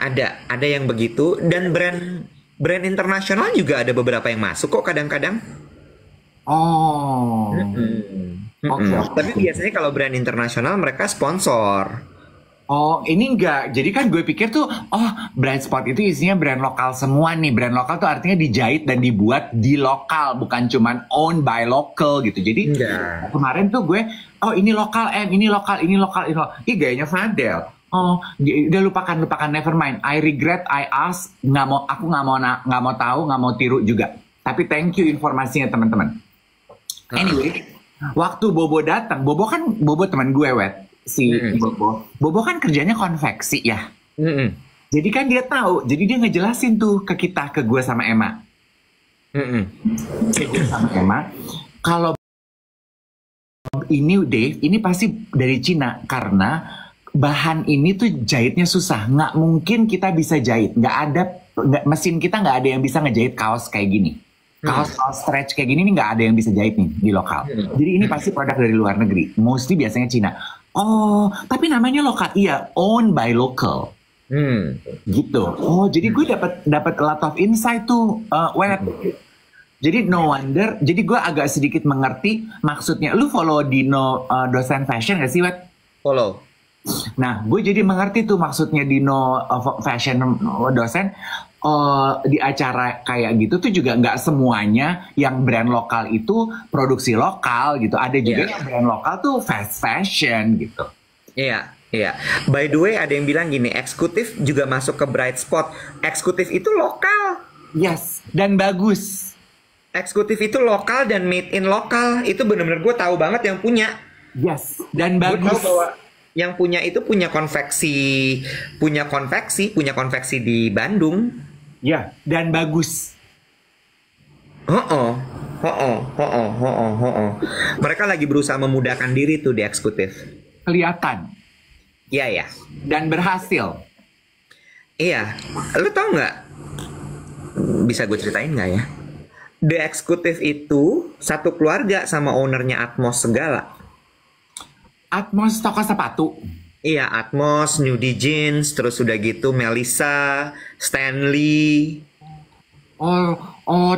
Ada yang begitu dan brand internasional juga ada beberapa yang masuk kok kadang-kadang. Oh. Okay. Tapi biasanya kalau brand internasional mereka sponsor. Oh, ini enggak. Jadi kan gue pikir tuh, Bright Spot itu isinya brand lokal semua nih. Brand lokal tuh artinya dijahit dan dibuat di lokal, bukan cuman owned by local gitu. Jadi kemarin tuh gue, ini lokal, ini lokal. Ih, gayanya Fadel. Oh, udah lupakan, never mind. I regret, I ask, aku nggak mau tahu, nggak mau tiru juga. Tapi thank you informasinya teman-teman. Anyway, waktu Bobo datang, Bobo teman gue, Wet. Bobo kan kerjanya konveksi ya. Jadi kan dia tahu, jadi dia ngejelasin tuh ke kita, ke gue sama Emma. Sama Emma, kalau ini Dave, ini pasti dari Cina karena bahan ini tuh jahitnya susah, nggak mungkin kita bisa jahit, mesin kita nggak ada yang bisa ngejahit kaos kayak gini. Kaos stretch kayak gini nih nggak ada yang bisa jahit nih di lokal. Jadi ini pasti produk dari luar negeri, mostly biasanya Cina. Oh, tapi namanya lokal, iya, owned by local. Gitu. Oh, jadi gue dapat a lot of insight tuh, Jadi no wonder, jadi gue agak sedikit mengerti maksudnya. Lu follow Dino dosen fashion gak sih, Wet? Follow. Nah, gue jadi mengerti tuh maksudnya Dino fashion dosen. Di acara kayak gitu tuh juga nggak semuanya yang brand lokal itu produksi lokal gitu. Ada juga yang brand lokal tuh fast fashion gitu. Iya. By the way, ada yang bilang gini, eksekutif juga masuk ke Bright Spot. Eksekutif itu lokal. Yes, dan bagus. Eksekutif itu lokal dan made in lokal. Itu benar-benar gue tahu banget yang punya. Yes, dan bagus. Gue tahu bahwa yang punya itu punya konveksi di Bandung. Ya, dan bagus. Oh, mereka lagi berusaha memudahkan diri tuh di eksekutif. Kelihatan. Iya ya. Dan berhasil. Iya. Lu tau nggak? Bisa gue ceritain nggak ya? The Executive itu satu keluarga sama ownernya Atmos segala. Atmos toko sepatu. Iya, Atmos, Nudie Jeans, terus udah gitu Melissa, Stanley.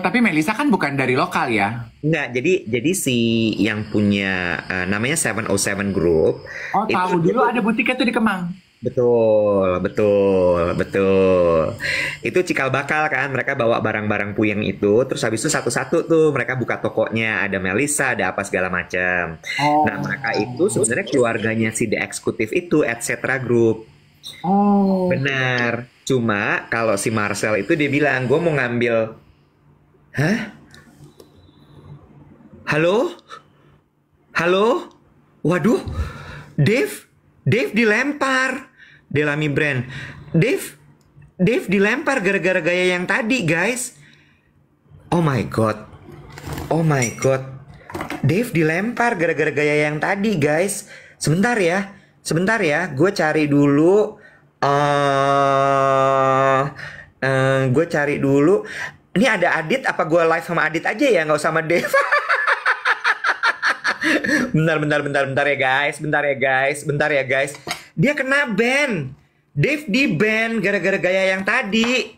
Tapi Melissa kan bukan dari lokal ya? Enggak, jadi si yang punya namanya 707 Group. Oh, tahu dulu ada butiknya tuh di Kemang. Betul. Itu cikal bakal kan, mereka bawa barang-barang Puyeng itu, terus habis itu satu-satu tuh mereka buka tokonya, ada Melissa, ada apa segala macam. Oh. Nah, mereka itu sebenarnya keluarganya si The Executive itu, etc. Group. Oh. Benar. Cuma kalau si Marcel itu dia bilang, gue mau ngambil. Hah? Halo? Waduh, Dave dilempar. Delami Brand. Dave dilempar gara-gara gaya yang tadi, guys. Oh my god. Dave dilempar gara-gara gaya yang tadi, guys. Sebentar ya. Gue cari dulu. Gue cari dulu. Ini ada Adit, apa gue live sama Adit aja ya, nggak usah sama Dave. Bentar ya guys. Dia kena ban. Dave di ban gara-gara gaya yang tadi.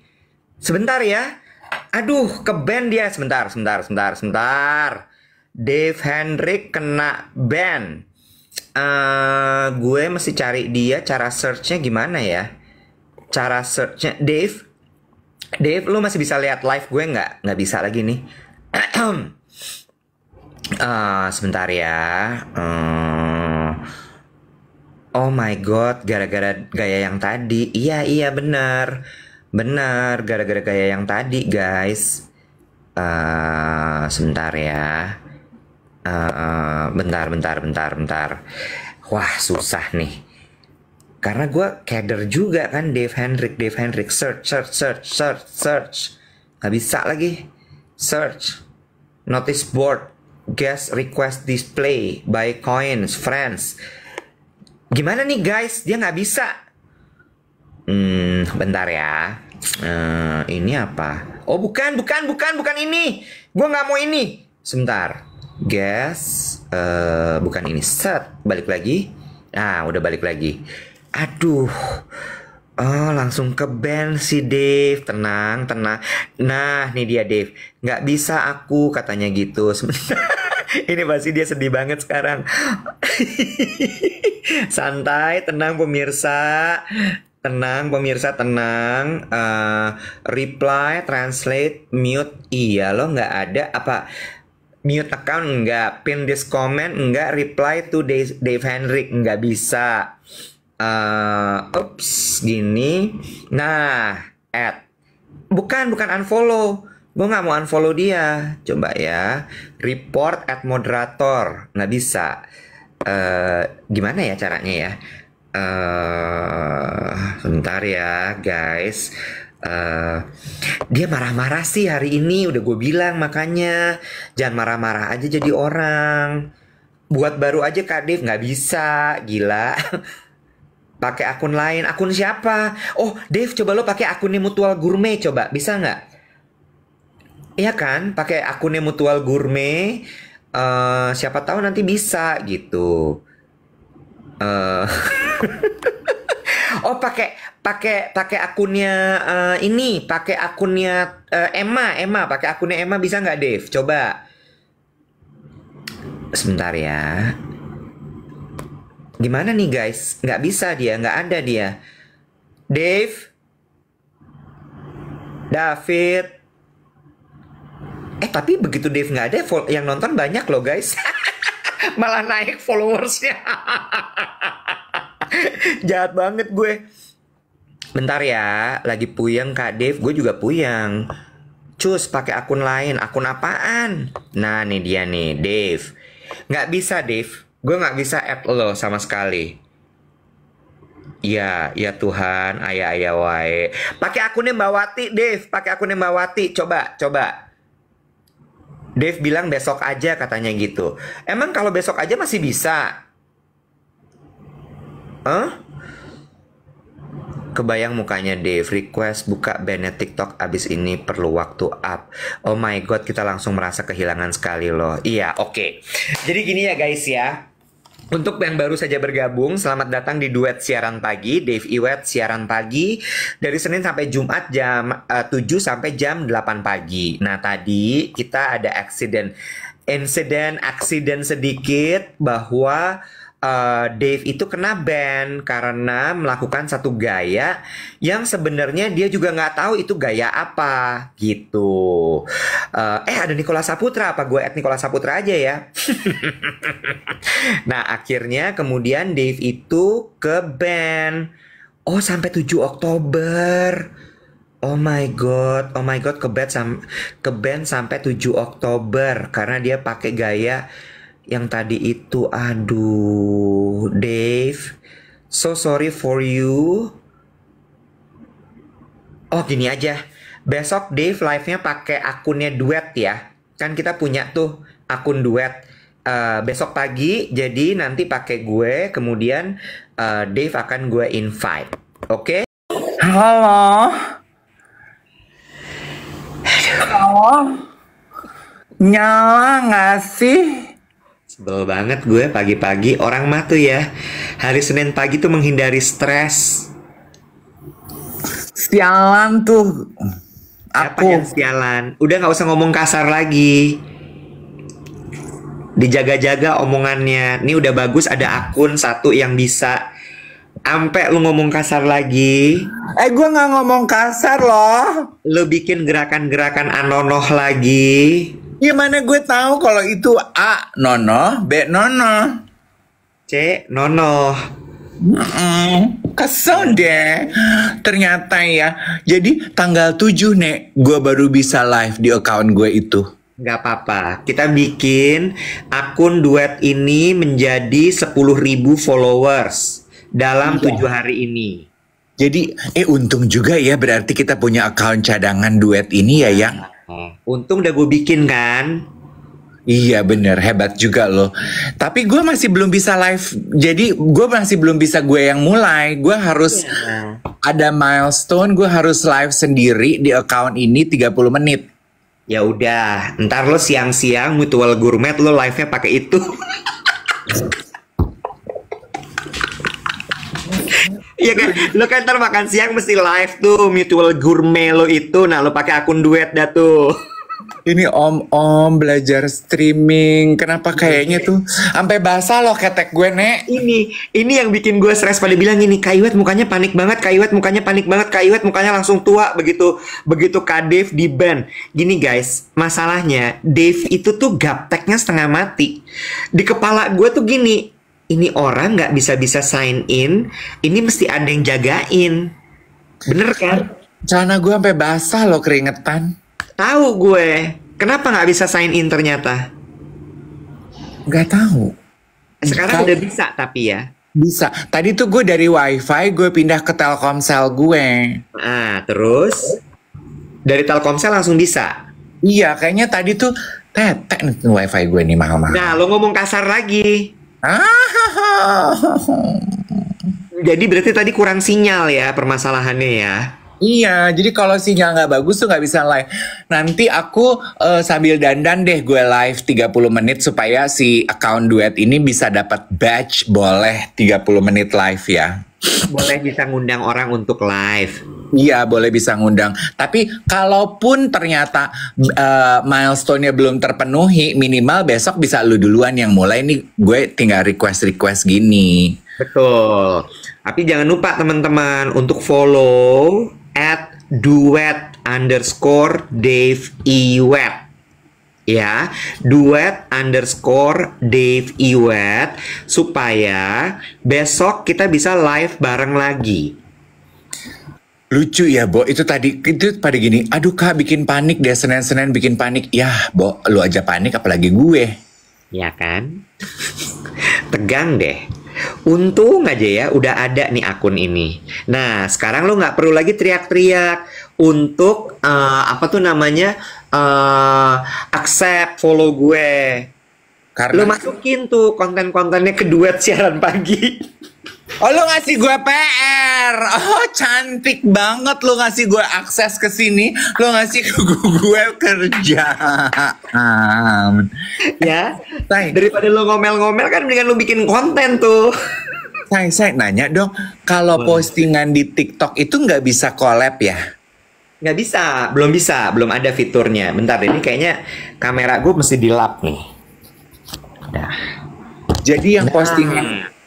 Sebentar ya. Aduh, ke ban dia. Sebentar. Dave Hendrik kena ban. Gue mesti cari dia. Cara searchnya gimana ya? Cara searchnya Dave, lu masih bisa lihat live gue nggak? Nggak bisa lagi nih. Sebentar ya. Oh my god, gara-gara gaya yang tadi. Iya benar. Gara-gara gaya yang tadi, guys. Sebentar ya. Bentar. Wah, susah nih. Karena gue keder juga kan, Dave Hendrik. Search. Gak bisa lagi. Search. Notice board. Guest request display. Buy coins. Friends. Gimana nih guys? Dia nggak bisa. Bentar ya. Ini apa? Oh bukan ini. Gue nggak mau ini. Sebentar. Guess. Bukan ini. Set. Balik lagi. Udah balik lagi. Aduh. Langsung ke ban si Dave. Tenang. Nah, nih dia Dave. Nggak bisa aku katanya gitu. Ini pasti dia sedih banget sekarang. Santai, tenang pemirsa. Tenang. Reply, translate, mute. Iya lo nggak ada apa? Mute account enggak, pin this comment enggak, reply to Dave Hendrik nggak bisa. Gini. Nah, add. Bukan unfollow. Gue nggak mau unfollow dia. Coba ya. Report at moderator. Nggak bisa. Gimana ya caranya ya? Sebentar ya guys. Dia marah-marah sih hari ini. Udah gue bilang makanya. Jangan marah-marah aja jadi orang. Buat baru aja Kak Dave. Nggak bisa. Gila. Pakai akun lain. Akun siapa? Oh Dave, coba lo pakai akunnya Mutual Gourmet. Coba bisa nggak? Iya kan, pakai akunnya Mutual Gourmet, siapa tahu nanti bisa gitu. Oh pakai akunnya ini, pakai akunnya Emma, pakai akunnya Emma bisa nggak Dave? Coba. Sebentar ya. Gimana nih guys? Nggak bisa dia, nggak ada dia. David. Tapi begitu Dave nggak ada, yang nonton banyak loh guys. Malah naik followersnya. Jahat banget gue. Bentar ya, lagi puyeng Kak Dave, gue juga puyeng. Cus, pakai akun lain. Akun apaan? Nah, nih dia nih, Dave. Nggak bisa, Dave. Gue nggak bisa add lo sama sekali. Iya, ya Tuhan, ayah wae. Pakai akunnya Mbak Wati, Dave. Pakai akunnya Mbak Wati. Coba, coba. Dave bilang besok aja katanya gitu. Emang kalau besok aja masih bisa? Hah? Kebayang mukanya Dave, request buka banner TikTok abis ini perlu waktu up. Oh my god, kita langsung merasa kehilangan sekali loh. Iya, oke. Jadi gini ya guys ya. Untuk yang baru saja bergabung, selamat datang di Duet Siaran Pagi, Dave Iwet Siaran Pagi dari Senin sampai Jumat jam 7 sampai jam 8 pagi. Nah, tadi kita ada insiden sedikit bahwa Dave itu kena ban karena melakukan satu gaya yang sebenarnya dia juga nggak tahu itu gaya apa gitu. Ada Nikola Saputra, apa gue add Nikola Saputra aja ya? Nah akhirnya kemudian Dave itu ke ban. Oh sampai 7 Oktober. Oh my god, ke ban sampai 7 Oktober karena dia pakai gaya yang tadi itu. Aduh, Dave, so sorry for you. Oh gini aja, besok Dave live-nya pakai akunnya Duet ya. Kan kita punya tuh akun Duet. Besok pagi, jadi nanti pakai gue, kemudian Dave akan gue invite. Oke? Halo. Halo. Nyala nggak sih? Sebel banget gue pagi-pagi. Orang mah tuh ya, hari Senin pagi tuh menghindari stres. Sialan tuh. Siapa yang sialan? Udah gak usah ngomong kasar lagi. Dijaga-jaga omongannya. Nih udah bagus ada akun satu yang bisa ampe lu ngomong kasar lagi. Gue gak ngomong kasar loh. Lu bikin gerakan-gerakan anonoh lagi. Gimana gue tahu kalau itu A nono, B nono, C nono. Kesel deh. Ternyata ya. Jadi tanggal 7 Nek, gue baru bisa live di account gue itu. Gak apa-apa. Kita bikin akun Duet ini menjadi 10.000 followers dalam 7 hari ini. Jadi untung juga ya, berarti kita punya account cadangan Duet ini ya yang. Untung udah gue bikin kan. Iya bener, hebat juga loh. Tapi gue masih belum bisa live. Jadi gue masih belum bisa gue yang mulai. Gue harus ada milestone. Gue harus live sendiri di account ini 30 menit. Ya udah, ntar lo siang-siang Mutual Gourmet lo live-nya pakai itu. Iya kan, lo kan ntar makan siang mesti live tuh Mutual Gourmet lo itu. Nah lo pakai akun Duet dah tuh. Ini om belajar streaming. Kenapa kayaknya tuh sampai basah loh ketek gue Nek. Ini yang bikin gue stres. Pada bilang gini, Kak Iwet mukanya panik banget, Kak Iwet mukanya panik banget, Kak Iwet mukanya langsung tua begitu Kak Dave di ban. Gini guys, masalahnya Dave itu tuh gapteknya setengah mati. Di kepala gue tuh gini, ini orang nggak bisa sign in, ini mesti ada yang jagain. Bener kan? Celana gue sampai basah loh keringetan. Tahu gue. Kenapa nggak bisa sign in ternyata? Nggak tahu. Sekarang udah bisa tapi ya. Bisa. Tadi tuh gue dari wifi gue pindah ke Telkomsel gue. Nah, terus dari Telkomsel langsung bisa. Iya, kayaknya tadi tuh tetek nih wifi gue nih mahal-mahal. Nah, lo ngomong kasar lagi. Jadi berarti tadi kurang sinyal ya permasalahannya ya. Iya, jadi kalau sinyal nggak bagus tuh nggak bisa live. Nanti aku sambil dandan deh gue live 30 menit supaya si account Duet ini bisa dapat badge. Boleh 30 menit live ya. Boleh bisa ngundang orang untuk live. Iya, boleh bisa ngundang. Tapi kalaupun ternyata milestone-nya belum terpenuhi, minimal besok bisa lu duluan yang mulai nih. Gue tinggal request gini. Betul. Tapi jangan lupa teman-teman untuk follow @duet_Dave Iwet. Ya, @duet_Dave Iwet supaya besok kita bisa live bareng lagi. Lucu ya, Bo. Itu pada gini, aduh Kak bikin panik deh, Senin-Senin bikin panik. Yah, Bo, lu aja panik apalagi gue. Ya kan? Tegang deh. Untung aja ya udah ada nih akun ini. Nah, sekarang lo nggak perlu lagi teriak-teriak untuk apa tuh namanya accept follow gue. Lo Karena masukin tuh konten-kontennya ke duet siaran pagi. oh lu ngasih gue PR. Oh cantik banget lu ngasih gue akses ke sini. Lu ngasih ke gue kerjaan. Ya, Say, daripada lo ngomel-ngomel kan mendingan lo bikin konten tuh. saya nanya dong, kalau postingan di TikTok itu nggak bisa collab ya? Nggak bisa, belum ada fiturnya. Bentar, ini kayaknya kamera gue mesti di lap nih. Nah, Jadi yang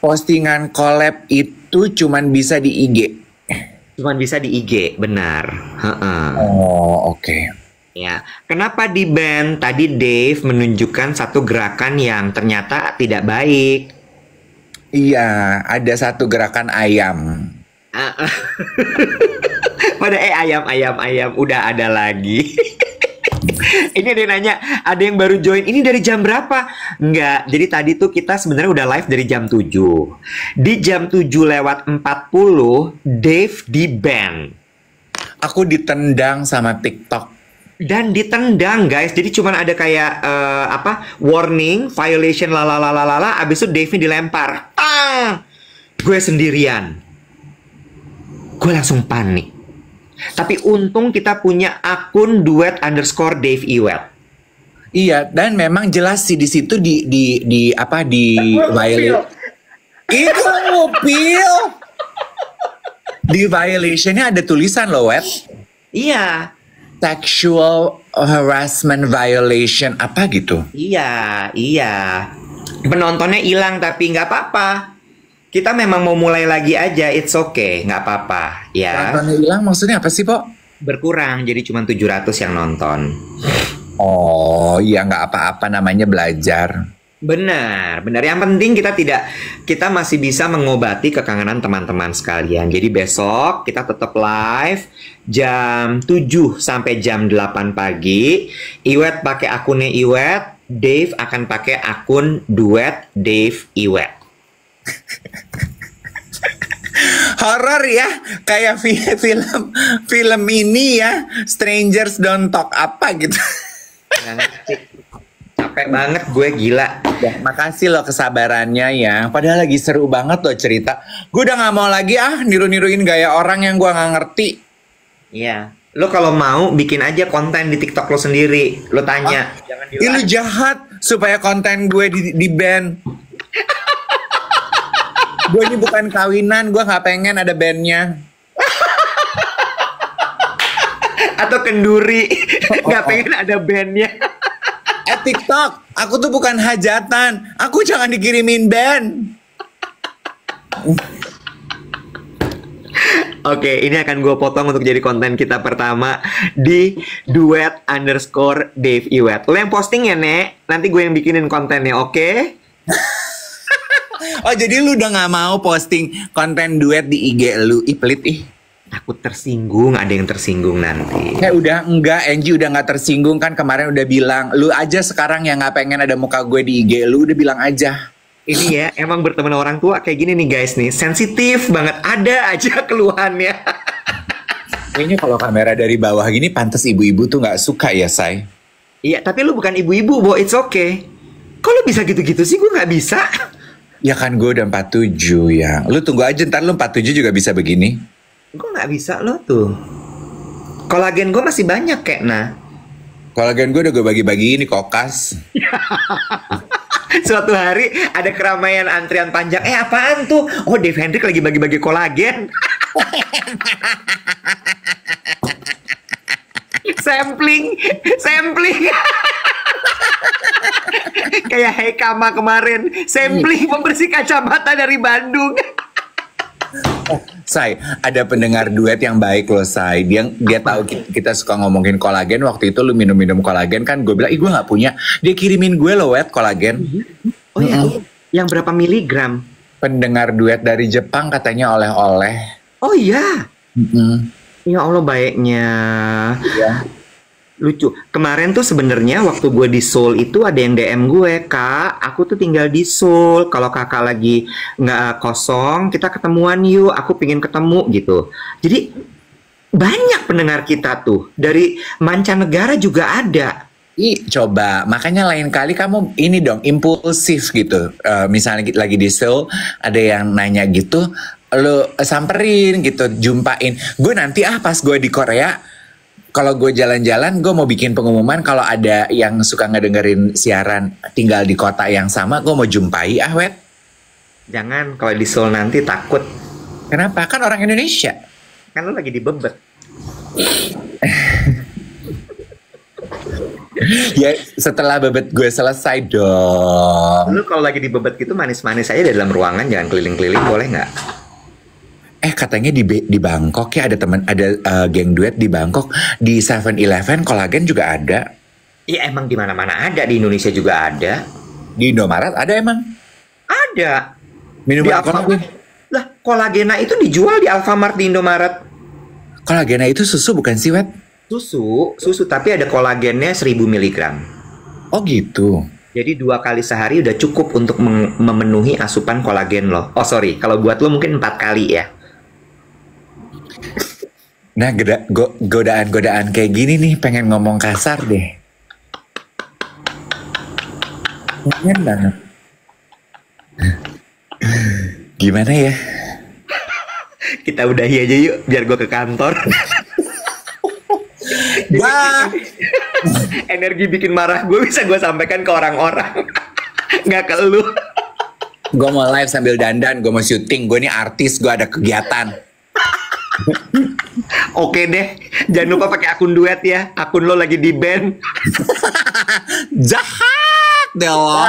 postingan collab itu cuman bisa di IG. cuman bisa di IG, benar. Heeh. Oh oke. Ya, kenapa di ban? Tadi Dave menunjukkan satu gerakan yang ternyata tidak baik. Iya, ada satu gerakan ayam. Ah, ah. Pada ayam, udah ada lagi. Ini ada yang nanya, ada yang baru join. Ini dari jam berapa? Enggak, jadi tadi tuh kita sebenarnya udah live dari jam 7. Di jam 7:40, Dave di ban. Aku ditendang sama TikTok. Dan ditendang guys, jadi cuman ada kayak warning, violation lalalalala, abis itu Dave-nya dilempar. Gue sendirian. Gue langsung panik. Tapi untung kita punya akun duet_Dave Iwet. Iya, dan memang jelas sih di situ di violation. Itu mobil. Di violationnya ada tulisan loh, Wet. Iya, Sexual harassment violation apa gitu. iya. Penontonnya hilang tapi nggak apa-apa. Kita memang mau mulai lagi aja, it's okay, nggak apa-apa, ya. Nontonnya hilang maksudnya apa sih, Pok? Berkurang, jadi cuma 700 yang nonton. Oh, iya nggak apa-apa namanya belajar. Benar. Yang penting kita masih bisa mengobati kekangenan teman-teman sekalian. Jadi besok kita tetap live jam 7 sampai jam 8 pagi. Iwet pakai akunnya Iwet, Dave akan pakai akun duet Dave Iwet. Horor ya, kayak film ini ya, Strangers Don't Talk apa gitu. Nggak ngerti. Capek banget gue, gila. Ya, makasih loh kesabarannya ya. Padahal lagi seru banget loh cerita. Gue udah gak mau lagi niru-niruin gaya orang yang gue gak ngerti. Iya. Lo kalau mau bikin aja konten di TikTok lo sendiri. Lo tanya. Jangan di Ih, lu jahat supaya konten gue di ban. Gue ini bukan kawinan, gue gak pengen ada bandnya. Atau kenduri. Nggak pengen ada bandnya. TikTok, aku tuh bukan hajatan. Aku jangan dikirimin band. Oke, ini akan gue potong untuk jadi konten kita pertama di duet_Dave Iwet. Lo yang posting ya, Nek? Nanti gue yang bikinin kontennya, oke? Oh, jadi lu udah gak mau posting konten duet di IG lu? Ih, pelit ih. Takut tersinggung, ada yang tersinggung nanti. Udah enggak, Angie udah gak tersinggung kan kemarin udah bilang. Lu aja sekarang yang gak pengen ada muka gue di IG lu, udah bilang aja. Ini ya, emang berteman orang tua kayak gini nih guys nih. Sensitif banget, ada aja keluhannya. Kayaknya kalau kamera dari bawah gini pantas ibu-ibu tuh gak suka ya, Say. Iya, tapi lu bukan ibu-ibu, Bo, it's okay. Kok lu bisa gitu-gitu sih? Gue gak bisa. Ya kan gue udah 47 ya. Lu tunggu aja, ntar lu 47 juga bisa begini. Gue gak bisa lo tuh. Kolagen gue masih banyak kayak Kolagen gue udah gue bagi-bagi ini kokas. Suatu hari ada keramaian antrian panjang. Apaan tuh? Oh, Dave Hendrik lagi bagi-bagi kolagen. Sampling. Kayak Heikama kemarin. Sampling pembersih kacamata dari Bandung. Say, ada pendengar duet yang baik loh, Say. Dia tahu kita suka ngomongin kolagen. Waktu itu lu minum kolagen kan, gue bilang, ih gue nggak punya. Dia kirimin gue loh, Wet, kolagen. Oh ya, yang berapa miligram? Pendengar duet dari Jepang katanya oleh-oleh. Oh iya. Ya Allah baiknya. Iya. Lucu. Kemarin tuh sebenarnya waktu gue di Seoul itu ada yang DM gue, Kak, aku tuh tinggal di Seoul. Kalau kakak lagi nggak kosong, kita ketemuan yuk. Aku pingin ketemu gitu. Jadi banyak pendengar kita tuh dari mancanegara juga ada. Ih, coba. Makanya lain kali kamu ini dong, impulsif gitu. Misalnya lagi di Seoul, ada yang nanya gitu, lo samperin gitu, jumpain. Gue nanti pas gue di Korea, kalau gue jalan-jalan, gue mau bikin pengumuman kalau ada yang suka ngedengerin siaran tinggal di kota yang sama, gue mau jumpai Wet. Jangan, kalau di Seoul nanti takut. Kenapa? Kan orang Indonesia. Kan lo lagi dibebet. Ya setelah bebet gue selesai dong. Lu kalau lagi dibebet gitu manis-manis aja di dalam ruangan, jangan keliling-keliling, boleh nggak? Katanya di Bangkok ya ada geng duet di Bangkok, di 7-Eleven kolagen juga ada. Iya emang di mana-mana ada, di Indonesia juga ada. Di Indomaret ada emang? Ada. Minuman kolagen. Lah, kolagena itu dijual di Alfamart di Indomaret. Kolagena itu susu bukan sih, Wet? Susu tapi ada kolagennya 1000 mg. Oh gitu. Jadi 2 kali sehari udah cukup untuk memenuhi asupan kolagen lo. Oh sorry, kalau buat lo mungkin 4 kali ya. Nah, godaan-godaan kayak gini nih, pengen ngomong kasar deh. Pengen banget. Gimana ya? Kita udahi aja yuk, biar gue ke kantor. Wah, energi bikin marah gue bisa gue sampaikan ke orang-orang. Nggak ke lu. gue mau live sambil dandan, gue mau syuting, gue ini artis, gue ada kegiatan. Oke deh, jangan lupa pakai akun duet ya. Akun lo lagi di ban. Jahat deh lo.